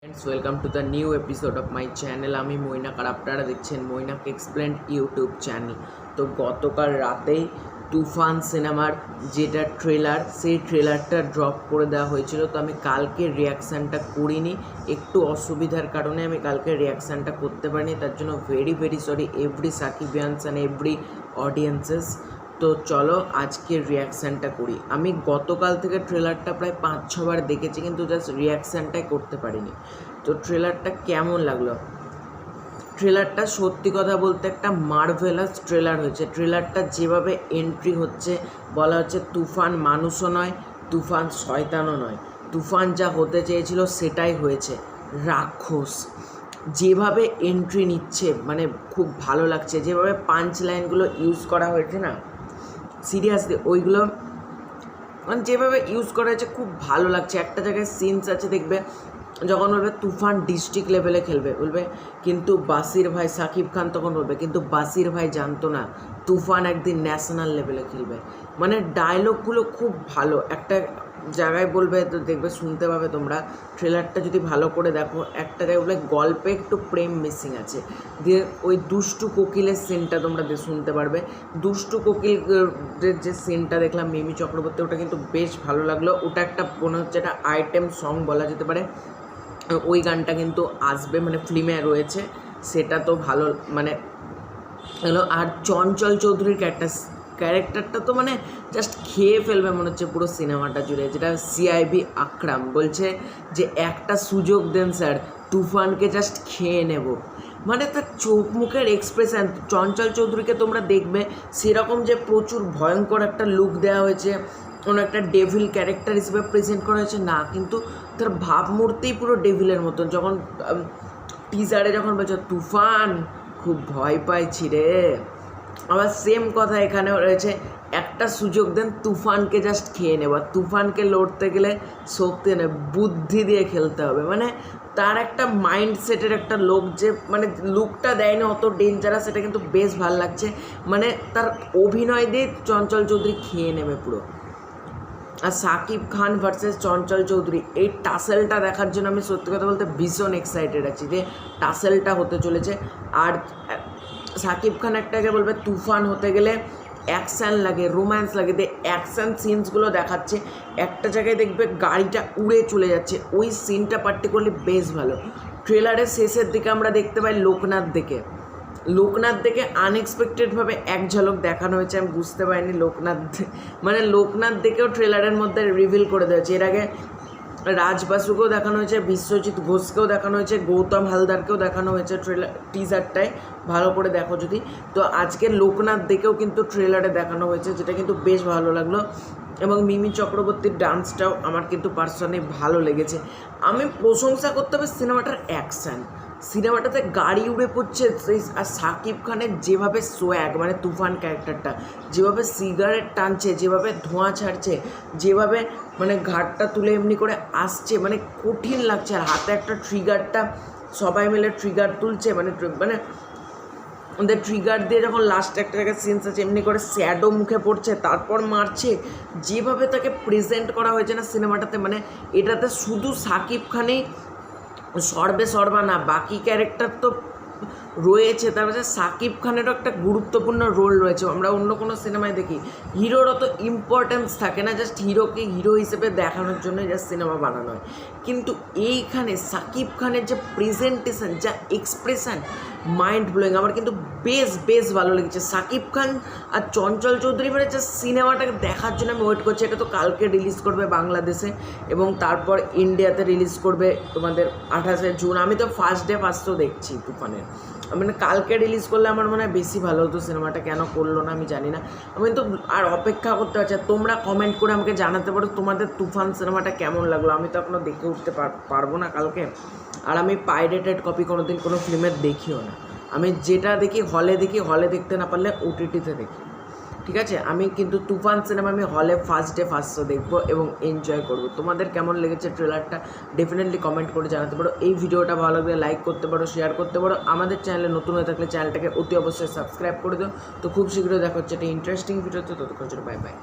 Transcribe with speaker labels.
Speaker 1: Welcome to the new episode of my channel. আমি মৈনাক আর আপনারা দেখছেন মৈনাক এক্সপ্লেন্ড ইউটিউব চ্যানেল। তো গতকাল রাতেই তুফান সিনেমার যেটা ট্রেলার, সেই ট্রেলারটা ড্রপ করে দেওয়া হয়েছিল। তো আমি কালকে রিয়াকশানটা করিনি, একটু অসুবিধার কারণে আমি কালকে রিয়াকশানটা করতে পারিনি। তার জন্য very sorry every Sakibians and every audiences. তো চলো আজকের রিয়াকশানটা করি। আমি গতকাল থেকে ট্রেলারটা প্রায় 5-6 বার দেখেছি, কিন্তু জাস্ট রিয়াকশানটাই করতে পারিনি। তো ট্রেলারটা কেমন লাগলো? ট্রেলারটা সত্যি কথা বলতে একটা মার্ভেলাস ট্রেলার হয়েছে। ট্রেলারটা যেভাবে এন্ট্রি হচ্ছে, বলা হচ্ছে তুফান মানুষও নয়, তুফান শয়তানও নয়, তুফান যা হতে চেয়েছিল সেটাই হয়েছে, রাক্ষস। যেভাবে এন্ট্রি নিচ্ছে মানে খুব ভালো লাগছে। যেভাবে পাঞ্চ লাইনগুলো ইউজ করা হয়েছে না, সিরিয়াসলি ওইগুলো মানে যেভাবে ইউজ করা হয়েছে খুব ভালো লাগছে। একটা জায়গায় সিনস আছে দেখবে, যখন বলবে তুফান ডিস্ট্রিক্ট লেভেলে খেলবে, বলবে কিন্তু বাসির ভাই সাকিব খান তখন বলবে কিন্তু বাসির ভাই জানতো না তুফান একদিন ন্যাশনাল লেভেলে খেলবে। মানে ডায়লগগুলো খুব ভালো। একটা জায়গায় বলবে, তো দেখবে শুনতে পাবে তোমরা, ট্রেলারটা যদি ভালো করে দেখো, একটা জায়গায় বলে গল্পে একটু প্রেম মিসিং আছে, দিয়ে ওই দুষ্টু কোকিলের সিনটা তোমরা শুনতে পারবে। দুষ্টু কোকিলের যে সিনটা দেখলাম মিমি চক্রবর্তী, ওটা কিন্তু বেশ ভালো লাগলো। ওটা একটা মনে হচ্ছে একটা আইটেম সং বলা যেতে পারে। ওই গানটা কিন্তু আসবে, মানে ফিল্মে রয়েছে, সেটা তো ভালো মানে হলো। আর চঞ্চল চৌধুরীর ক্যারেক্টারটা তো মানে জাস্ট খেয়ে ফেলবে মনে হচ্ছে পুরো সিনেমাটা জুড়ে। যেটা সিআইবি আকরাম বলছে যে একটা সুযোগ দেন স্যার, তুফানকে জাস্ট খেয়ে নেব। মানে তার চোখ মুখের এক্সপ্রেশান, চঞ্চল চৌধুরীকে তোমরা দেখবে সেরকম যে প্রচুর ভয়ঙ্কর একটা লুক দেওয়া হয়েছে, কোনো একটা ডেভিল ক্যারেক্টার হিসেবে প্রেজেন্ট করা হয়েছে না, কিন্তু তার ভাবমূর্তিই পুরো ডেভিলের মতন। যখন টিজারে যখন বলছে তুফান খুব ভয় পাইছি রে, আবার সেম কথা এখানে রয়েছে, একটা সুযোগ দেন তুফানকে জাস্ট খেয়ে নেওয়া। তুফানকে লড়তে গেলে শক্তি নেই, বুদ্ধি দিয়ে খেলতে হবে। মানে তার একটা মাইন্ডসেটের একটা লোক, যে মানে লুকটা দেয় না অত ডেঞ্জারাস, সেটা কিন্তু বেশ ভালো লাগছে। মানে তার অভিনয় দিয়ে চঞ্চল চৌধুরী খেয়ে নেবে পুরো। আর সাকিব খান ভার্সেস চঞ্চল চৌধুরী, এই টাসেলটা দেখার জন্য আমি সত্যি কথা বলতে ভীষণ এক্সাইটেড আছি যে টাসেলটা হতে চলেছে। আর সাকিব খান একটাকে বলবে তুফান হতে গেলে অ্যাকশান লাগে, রোম্যান্স লাগে, দিয়ে অ্যাকশান সিনসগুলো দেখাচ্ছে। একটা জায়গায় দেখবে গাড়িটা উড়ে চলে যাচ্ছে, ওই সিনটা পার্টিকুলারলি বেশ ভালো। ট্রেলারের শেষের দিকে আমরা দেখতে পাই লোকনাথ দেখে আনএক্সপেক্টেডভাবে এক ঝলক দেখানো হয়েছে। আমি বুঝতে পারিনি লোকনাথ দেখেও ট্রেলারের মধ্যে রিভিল করে দেওয়া হয়েছে। এর আগে রাজ বাসুকেও দেখানো হয়েছে, বিশ্বজিৎ ঘোষকেও দেখানো হয়েছে, গৌতম হালদারকেও দেখানো হয়েছে টিজারটায়, ভালো করে দেখো যদি। তো আজকে লোকনাথ দেখেও কিন্তু ট্রেলারে দেখানো হয়েছে, যেটা কিন্তু বেশ ভালো লাগলো। এবং মিমি চক্রবর্তীর ডান্সটাও আমার কিন্তু পার্সোনালি ভালো লেগেছে। আমি প্রশংসা করতে হবে সিনেমাটার অ্যাকশান। সিনেমাটাতে গাড়ি উড়ে পড়ছে, আর সাকিব খানের যেভাবে সোয়াগ, মানে তুফান ক্যারেক্টারটা যেভাবে সিগারেট টানছে, যেভাবে ধোঁয়া ছাড়ছে, যেভাবে মানে ঘাটটা তুলে এমনি করে আসছে, মানে কঠিন লাগছে। আর হাতে একটা ট্রিগারটা, সবাই মিলে ট্রিগার তুলছে, মানে ওদের ট্রিগার দিয়ে যখন লাস্ট একটা জায়গায় সিনস আছে, এমনি করে শ্যাডো মুখে পড়ছে, তারপর মারছে। যেভাবে তাকে প্রেজেন্ট করা হয়েছে না সিনেমাটাতে, মানে এটাতে শুধু সাকিব খানেই সর্বা না, বাকি ক্যারেক্টার তো রয়েছে, তার কাছে সাকিব খানেরও একটা গুরুত্বপূর্ণ রোল রয়েছে। আমরা অন্য কোনো সিনেমায় দেখি হিরোর অত ইম্পর্টেন্স থাকে না, জাস্ট হিরোকে হিরো হিসেবে দেখানোর জন্য জাস্ট সিনেমা বানানো হয়। কিন্তু এইখানে সাকিব খানের যে প্রেজেন্টেশন, যা এক্সপ্রেশন, মাইন্ড ব্লোয়িং। আমার কিন্তু বেশ ভালো লেগেছে। সাকিব খান আর চঞ্চল চৌধুরী মানে জাস্ট সিনেমাটাকে দেখার জন্য আমি ওয়েট করছি। এটা তো কালকে রিলিজ করবে বাংলাদেশে, এবং তারপর ইন্ডিয়াতে রিলিজ করবে তোমাদের 28শে জুন। আমি তো ফার্স্ট ডে দেখছি তুফানের, মানে কালকে রিলিজ করলে আমার মনে হয় বেশি ভালো হতো। সিনেমাটা কেন করলো না আমি জানি না। আমি তো আর অপেক্ষা করতে পারছি। তোমরা কমেন্ট করে আমাকে জানাতে পারো তোমাদের তুফান সিনেমাটা কেমন লাগলো। আমি তো এখনও দেখে উঠতে পারবো না কালকে। আর আমি পাইরেটেড কপি কোনোদিন কোনো ফিল্মের দেখিও না। আমি যেটা দেখি হলে দেখতে না পারলে ওটিটিতে দেখি, ঠিক আছে? আমি কিন্তু তুফান সিনেমা আমি হলে ফার্স্ট ডে দেখবো এবং এনজয় করবো। তোমাদের কেমন লেগেছে ট্রেলারটা ডেফিনেটলি কমেন্ট করে জানাতে পারো। এই ভিডিওটা ভালো লাগলে লাইক করতে পারো, শেয়ার করতে পারো। আমাদের চ্যানেলে নতুন হয়ে থাকলে চ্যানেলটাকে অতি অবশ্যই সাবস্ক্রাইব করে দিও। তো খুব শীঘ্রই দেখা হচ্ছে একটা ইন্টারেস্টিং ভিডিওতে, ততক্ষণ বাই বাই।